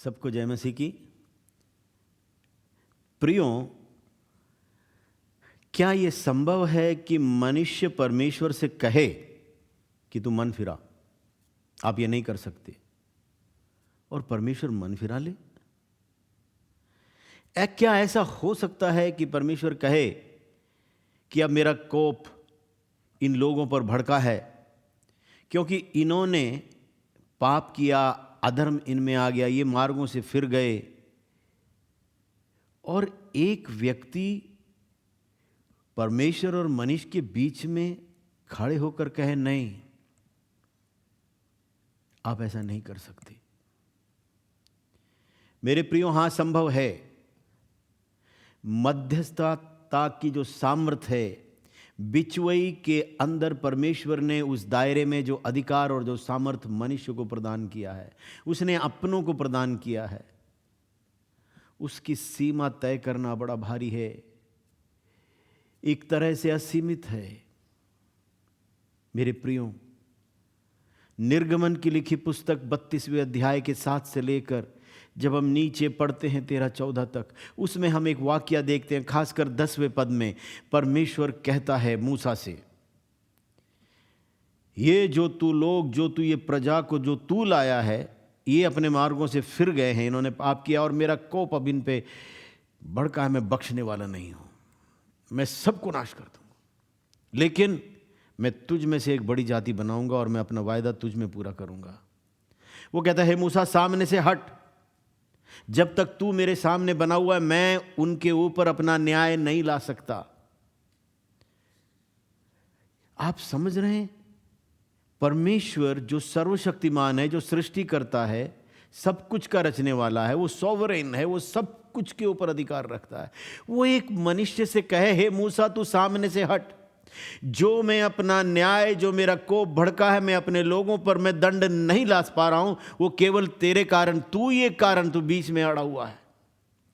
सबको जय मसीह की। प्रियो, क्या यह संभव है कि मनुष्य परमेश्वर से कहे कि तू मन फिरा? आप ये नहीं कर सकते और परमेश्वर मन फिरा ले? क्या ऐसा हो सकता है कि परमेश्वर कहे कि अब मेरा कोप इन लोगों पर भड़का है क्योंकि इन्होंने पाप किया, अधर्म इनमें आ गया, ये मार्गों से फिर गए, और एक व्यक्ति परमेश्वर और मनुष्य के बीच में खड़े होकर कहे नहीं, आप ऐसा नहीं कर सकते? मेरे प्रियो, हां, संभव है। मध्यस्थता की जो सामर्थ्य है, बिचवई के अंदर परमेश्वर ने उस दायरे में जो अधिकार और जो सामर्थ्य मनुष्य को प्रदान किया है, उसने अपनों को प्रदान किया है, उसकी सीमा तय करना बड़ा भारी है, एक तरह से असीमित है। मेरे प्रियो, निर्गमन की लिखी पुस्तक 32वें अध्याय के 7 से लेकर जब हम नीचे पढ़ते हैं 13-14 तक, उसमें हम एक वाकया देखते हैं। खासकर 10वें पद में परमेश्वर कहता है मूसा से, ये जो तू लोग, जो तू ये प्रजा को जो तू लाया है, ये अपने मार्गों से फिर गए हैं, इन्होंने पाप किया और मेरा कोप अब इन पे भड़का है। मैं बख्शने वाला नहीं हूं, मैं सबको नाश कर दूंगा, लेकिन मैं तुझ में से एक बड़ी जाति बनाऊंगा और मैं अपना वायदा तुझ में पूरा करूंगा। वो कहता है, मूसा सामने से हट, जब तक तू मेरे सामने बना हुआ है मैं उनके ऊपर अपना न्याय नहीं ला सकता। आप समझ रहे हैं? परमेश्वर जो सर्वशक्तिमान है, जो सृष्टि करता है, सब कुछ का रचने वाला है, वो सॉवरेन है, वो सब कुछ के ऊपर अधिकार रखता है। वो एक मनुष्य से कहे, हे मूसा तू सामने से हट, जो मैं अपना न्याय, जो मेरा कोप भड़का है, मैं अपने लोगों पर मैं दंड नहीं ला पा रहा हूं, वो केवल तेरे कारण, तू बीच में अड़ा हुआ है,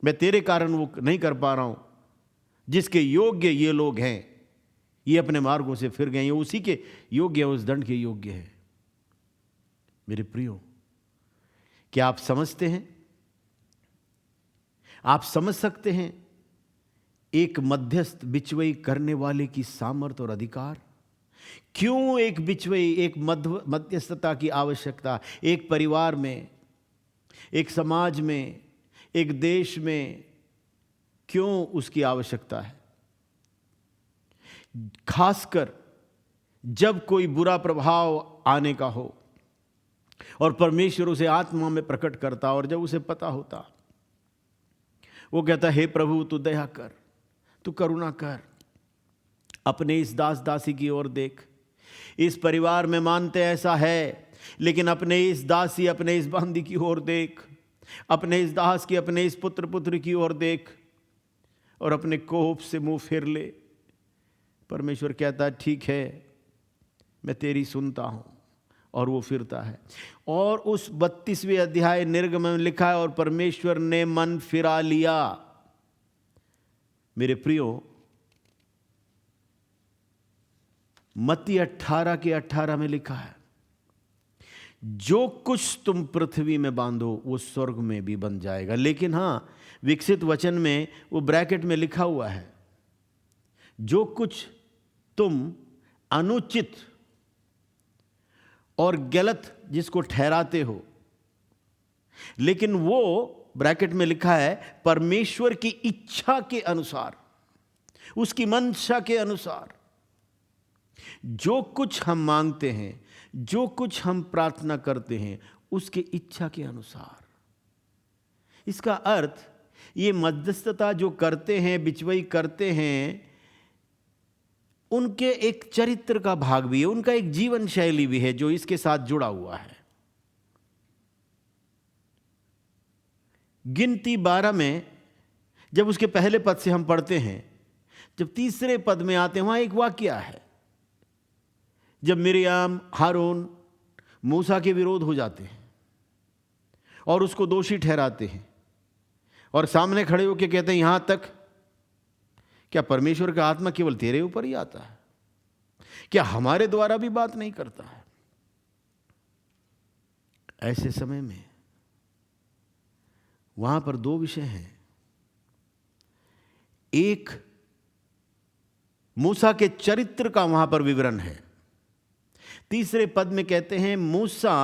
मैं तेरे कारण वो नहीं कर पा रहा हूं। जिसके योग्य ये लोग हैं, ये अपने मार्गों से फिर गए, ये उसी के योग्य है, उस दंड के योग्य है। मेरे प्रियो, क्या आप समझते हैं? आप समझ सकते हैं एक मध्यस्थ बिचवई करने वाले की सामर्थ और अधिकार? क्यों एक बिचवई, एक मध्यस्थता की आवश्यकता एक परिवार में, एक समाज में, एक देश में, क्यों उसकी आवश्यकता है? खासकर जब कोई बुरा प्रभाव आने का हो और परमेश्वर उसे आत्मा में प्रकट करता, और जब उसे पता होता, वो कहता, हे प्रभु तू दया कर, तू करुणा कर, अपने इस दास दासी की ओर देख। इस परिवार में मानते ऐसा है, लेकिन अपने इस दासी, अपने इस बांदी की ओर देख, अपने इस दास की, अपने इस पुत्र पुत्री की ओर देख, और अपने कोप से मुंह फेर ले। परमेश्वर कहता है, ठीक है, मैं तेरी सुनता हूं, और वो फिरता है। और उस 32वें अध्याय निर्गमन में लिखा है, और परमेश्वर ने मन फिरा लिया। मेरे प्रियो, मत्ती 18:18 में लिखा है, जो कुछ तुम पृथ्वी में बांधो वो स्वर्ग में भी बंध जाएगा। लेकिन हां, विकसित वचन में वो ब्रैकेट में लिखा हुआ है, जो कुछ तुम अनुचित और गलत जिसको ठहराते हो, लेकिन वो ब्रैकेट में लिखा है परमेश्वर की इच्छा के अनुसार, उसकी मंशा के अनुसार, जो कुछ हम मांगते हैं, जो कुछ हम प्रार्थना करते हैं, उसके इच्छा के अनुसार। इसका अर्थ, ये मध्यस्थता जो करते हैं, बिचवई करते हैं, उनके एक चरित्र का भाग भी है, उनका एक जीवन शैली भी है जो इसके साथ जुड़ा हुआ है। गिनती 12 में जब उसके पहले पद से हम पढ़ते हैं, जब तीसरे पद में आते हैं, वहां एक वाकया है, जब मिरियाम, हारून मूसा के विरोध हो जाते हैं और उसको दोषी ठहराते हैं, और सामने खड़े होकर कहते हैं, यहां तक क्या परमेश्वर का आत्मा केवल तेरे ऊपर ही आता है? क्या हमारे द्वारा भी बात नहीं करता है? ऐसे समय में वहां पर दो विषय हैं। एक मूसा के चरित्र का वहां पर विवरण है। तीसरे पद में कहते हैं मूसा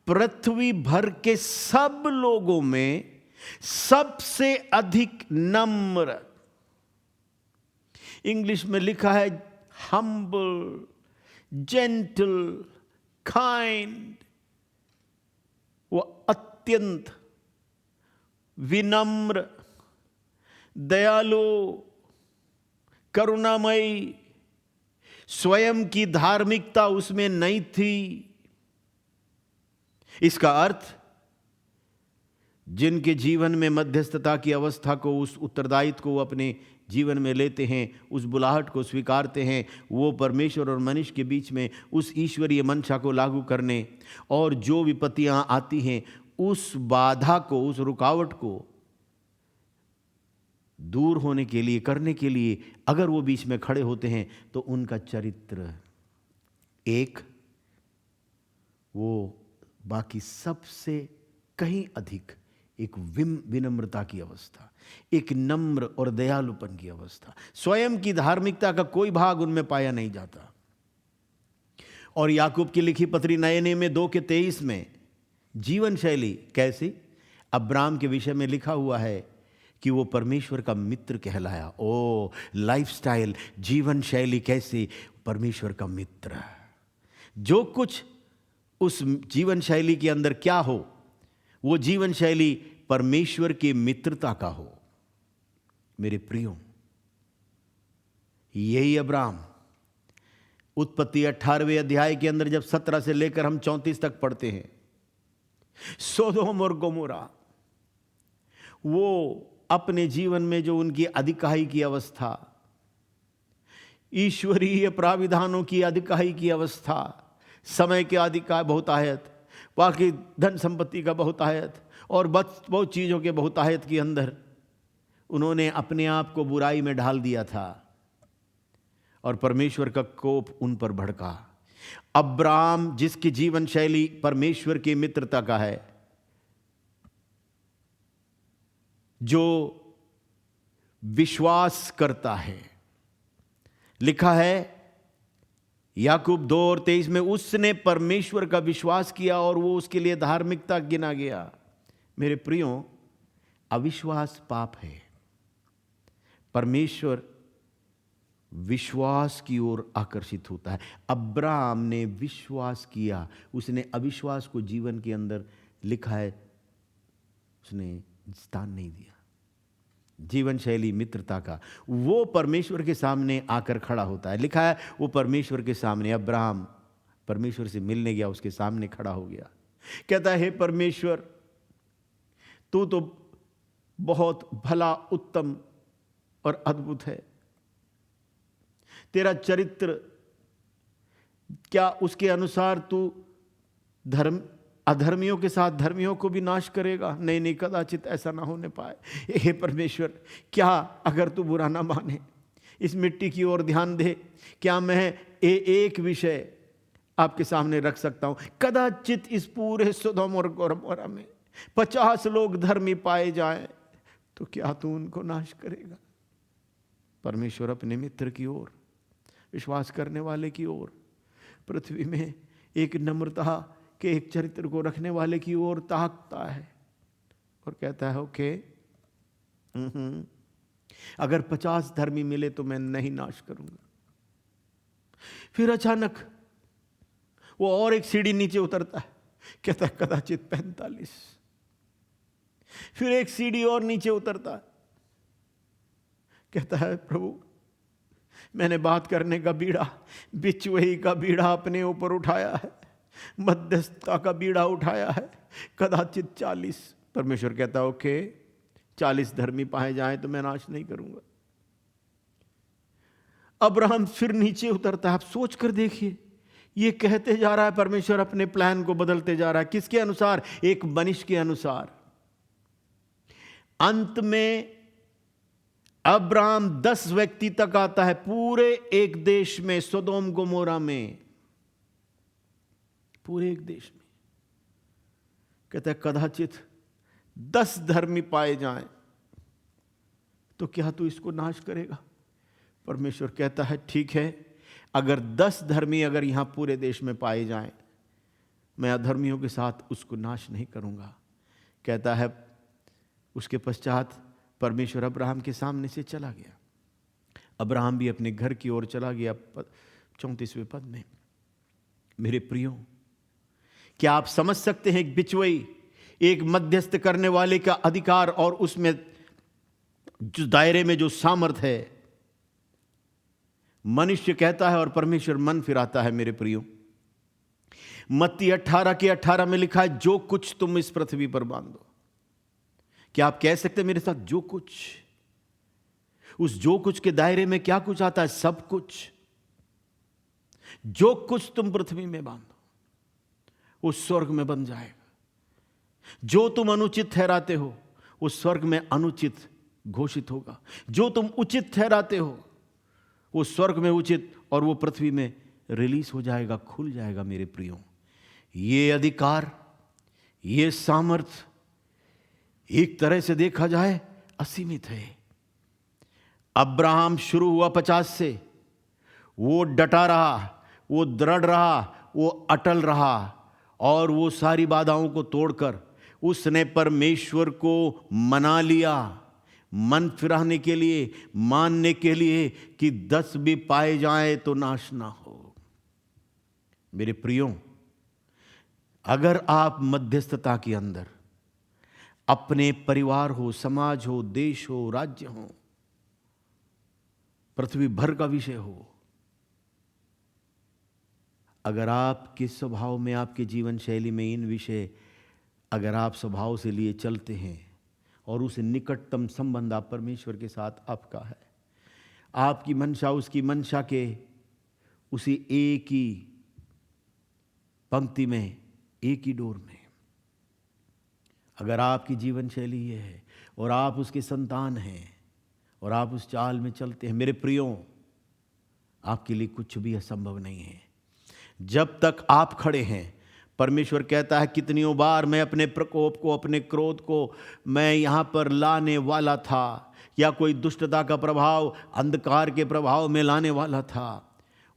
पृथ्वी भर के सब लोगों में सबसे अधिक नम्र। इंग्लिश में लिखा है हम्बल, जेंटल, काइंड। वो अत्यंत विनम्र, दयालु, करुणामयी, स्वयं की धार्मिकता उसमें नहीं थी। इसका अर्थ जिनके जीवन में मध्यस्थता की अवस्था को, उस उत्तरदायित्व को अपने जीवन में लेते हैं, उस बुलाहट को स्वीकारते हैं, वो परमेश्वर और मनुष्य के बीच में उस ईश्वरीय मंशा को लागू करने और जो विपत्तियां आती हैं उस बाधा को, उस रुकावट को दूर होने के लिए, करने के लिए अगर वो बीच में खड़े होते हैं तो उनका चरित्र एक, वो बाकी सबसे कहीं अधिक एक विनम्रता की अवस्था, एक नम्र और दयालुपन की अवस्था। स्वयं की धार्मिकता का कोई भाग उनमें पाया नहीं जाता। और याकूब की लिखी पत्री नए नियम में 2:23 में जीवन शैली कैसी, अब्राम के विषय में लिखा हुआ है कि वो परमेश्वर का मित्र कहलाया। ओ लाइफस्टाइल, जीवन शैली कैसी, परमेश्वर का मित्र। जो कुछ उस जीवन शैली के अंदर क्या हो, वो जीवन शैली परमेश्वर की मित्रता का हो। मेरे प्रियो, यही अब्राम उत्पत्ति 18वें अध्याय के अंदर जब 17 से लेकर हम 34 तक पढ़ते हैं, सोदोम और गोमोरा, वो अपने जीवन में जो उनकी अधिकाई की अवस्था, ईश्वरीय प्राविधानों की अधिकाई की अवस्था, समय के अधिकार बहुतायत, बाकी धन संपत्ति का बहुतायत और बहुत चीज़ों के बहुतायत के अंदर उन्होंने अपने आप को बुराई में ढाल दिया था और परमेश्वर का कोप उन पर भड़का। अब्राम जिसकी जीवन शैली परमेश्वर की मित्रता का है, जो विश्वास करता है, लिखा है याकूब 2:23 में, उसने परमेश्वर का विश्वास किया और वो उसके लिए धार्मिकता गिना गया। मेरे प्रियो, अविश्वास पाप है। परमेश्वर विश्वास की ओर आकर्षित होता है। अब्राम ने विश्वास किया, उसने अविश्वास को जीवन के अंदर, लिखा है, उसने स्थान नहीं दिया। जीवन शैली मित्रता का, वो परमेश्वर के सामने आकर खड़ा होता है। लिखा है वो परमेश्वर के सामने, अब्राहम परमेश्वर से मिलने गया, उसके सामने खड़ा हो गया, कहता है हे परमेश्वर, तू तो बहुत भला, उत्तम और अद्भुत है। तेरा चरित्र क्या उसके अनुसार तू अधर्मियों के साथ धर्मियों को भी नाश करेगा? नहीं नहीं, कदाचित ऐसा ना होने पाए। हे परमेश्वर, क्या अगर तू बुरा ना माने, इस मिट्टी की ओर ध्यान दे, क्या मैं एक विषय आपके सामने रख सकता हूं? कदाचित इस पूरे सोदोम और गोमोरा में 50 लोग धर्मी पाए जाएं तो क्या तू उनको नाश करेगा? परमेश्वर अपने मित्र की ओर, विश्वास करने वाले की ओर, पृथ्वी में एक नम्रता के एक चरित्र को रखने वाले की ओर ताकता है और कहता है ओके, अगर 50 धर्मी मिले तो मैं नहीं नाश करूंगा। फिर अचानक वो और एक सीढ़ी नीचे उतरता है, कहता है कदाचित 45। फिर एक सीढ़ी और नीचे उतरता है, कहता है प्रभु, मैंने बात करने का बीड़ा, बिचवही का बीड़ा अपने ऊपर उठाया है, मध्यस्थता का बीड़ा उठाया है, कदाचित 40। परमेश्वर कहता है ओके, 40 धर्मी पाए जाएं तो मैं नाश नहीं करूंगा। अब्राहम फिर नीचे उतरता है। आप सोच कर देखिए, ये कहते जा रहा है परमेश्वर अपने प्लान को बदलते जा रहा है। किसके अनुसार? एक मनुष्य के अनुसार। अंत में अब्राहम 10 व्यक्ति तक आता है पूरे एक देश में, सोदोम गोमोरा में, पूरे एक देश में। कहता है कदाचित 10 धर्मी पाए जाएं तो क्या तू इसको नाश करेगा? परमेश्वर कहता है ठीक है, अगर 10 धर्मी अगर यहां पूरे देश में पाए जाएं, मैं अधर्मियों के साथ उसको नाश नहीं करूंगा। कहता है उसके पश्चात परमेश्वर अब्राहम के सामने से चला गया। अब्राहम भी अपने घर की ओर चला गया। 34वें पद में, मेरे प्रियो, क्या आप समझ सकते हैं एक बिचवई, एक मध्यस्थ करने वाले का अधिकार और उसमें जो दायरे में जो सामर्थ है? मनुष्य कहता है और परमेश्वर मन फिराता है। मेरे प्रियो, मत्ती 18:18 में लिखा है, जो कुछ तुम इस पृथ्वी पर बांधो। क्या आप कह सकते हैं मेरे साथ, जो कुछ? उस जो कुछ के दायरे में क्या कुछ आता है? सब कुछ। जो कुछ तुम पृथ्वी में बांधो वो स्वर्ग में बन जाएगा। जो तुम अनुचित ठहराते हो वो स्वर्ग में अनुचित घोषित होगा। जो तुम उचित ठहराते हो वो स्वर्ग में उचित और वो पृथ्वी में रिलीज हो जाएगा, खुल जाएगा। मेरे प्रियो, ये अधिकार, ये सामर्थ एक तरह से देखा जाए असीमित है। अब्राहम शुरू हुआ 50 से, वो डटा रहा, वो दृढ़ रहा, वो अटल रहा और वो सारी बाधाओं को तोड़कर उसने परमेश्वर को मना लिया, मन फिराने के लिए, मानने के लिए कि 10 भी पाए जाएं तो नाश ना हो। मेरे प्रियो, अगर आप मध्यस्थता के अंदर अपने परिवार हो, समाज हो, देश हो, राज्य हो, पृथ्वी भर का विषय हो, अगर आपके स्वभाव में, आपके जीवन शैली में इन विषय अगर आप स्वभाव से लिए चलते हैं और उस निकटतम संबंध आप परमेश्वर के साथ आपका है, आपकी मंशा उसकी मंशा के उसी एक ही पंक्ति में, एक ही डोर में, अगर आपकी जीवन शैली ये है और आप उसके संतान हैं और आप उस चाल में चलते हैं, मेरे प्रियो, आपके लिए कुछ भी असंभव नहीं है। जब तक आप खड़े हैं, परमेश्वर कहता है कितनियों बार मैं अपने प्रकोप को, अपने क्रोध को मैं यहाँ पर लाने वाला था, या कोई दुष्टता का प्रभाव, अंधकार के प्रभाव में लाने वाला था।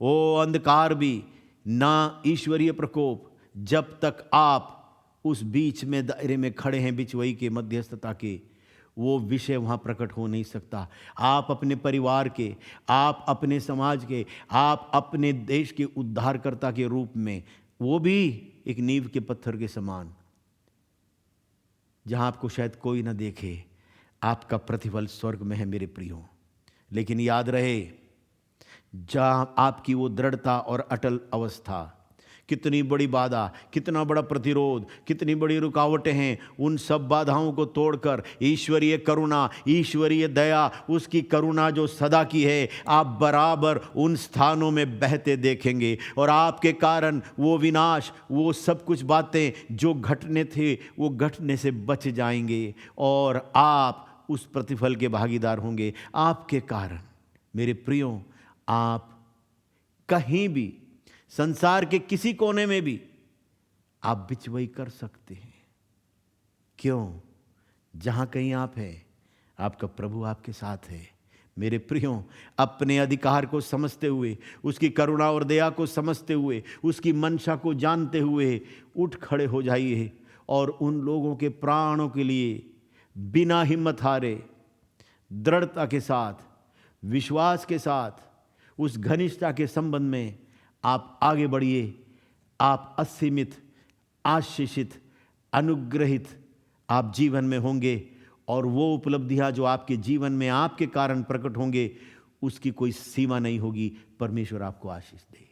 वो अंधकार भी ना ईश्वरीय प्रकोप, जब तक आप उस बीच में दायरे में खड़े हैं, बिचवई के, मध्यस्थता के, वो विषय वहाँ प्रकट हो नहीं सकता। आप अपने परिवार के, आप अपने समाज के, आप अपने देश के उद्धारकर्ता के रूप में, वो भी एक नींव के पत्थर के समान, जहाँ आपको शायद कोई ना देखे, आपका प्रतिफल स्वर्ग में है। मेरे प्रियो, लेकिन याद रहे, जहाँ आपकी वो दृढ़ता और अटल अवस्था, कितनी बड़ी बाधा, कितना बड़ा प्रतिरोध, कितनी बड़ी रुकावटें हैं, उन सब बाधाओं को तोड़कर ईश्वरीय करुणा, ईश्वरीय दया, उसकी करुणा जो सदा की है, आप बराबर उन स्थानों में बहते देखेंगे और आपके कारण वो विनाश, वो सब कुछ बातें जो घटने थे वो घटने से बच जाएंगे और आप उस प्रतिफल के भागीदार होंगे आपके कारण। मेरे प्रियो, आप कहीं भी, संसार के किसी कोने में भी आप बिचवई कर सकते हैं। क्यों? जहां कहीं आप हैं, आपका प्रभु आपके साथ है। मेरे प्रियो, अपने अधिकार को समझते हुए, उसकी करुणा और दया को समझते हुए, उसकी मंशा को जानते हुए उठ खड़े हो जाइए और उन लोगों के प्राणों के लिए बिना हिम्मत हारे, दृढ़ता के साथ, विश्वास के साथ, उस घनिष्ठता के संबंध में आप आगे बढ़िए। आप असीमित, आशीषित, अनुग्रहित आप जीवन में होंगे और वो उपलब्धियां जो आपके जीवन में आपके कारण प्रकट होंगे, उसकी कोई सीमा नहीं होगी। परमेश्वर आपको आशीष दे।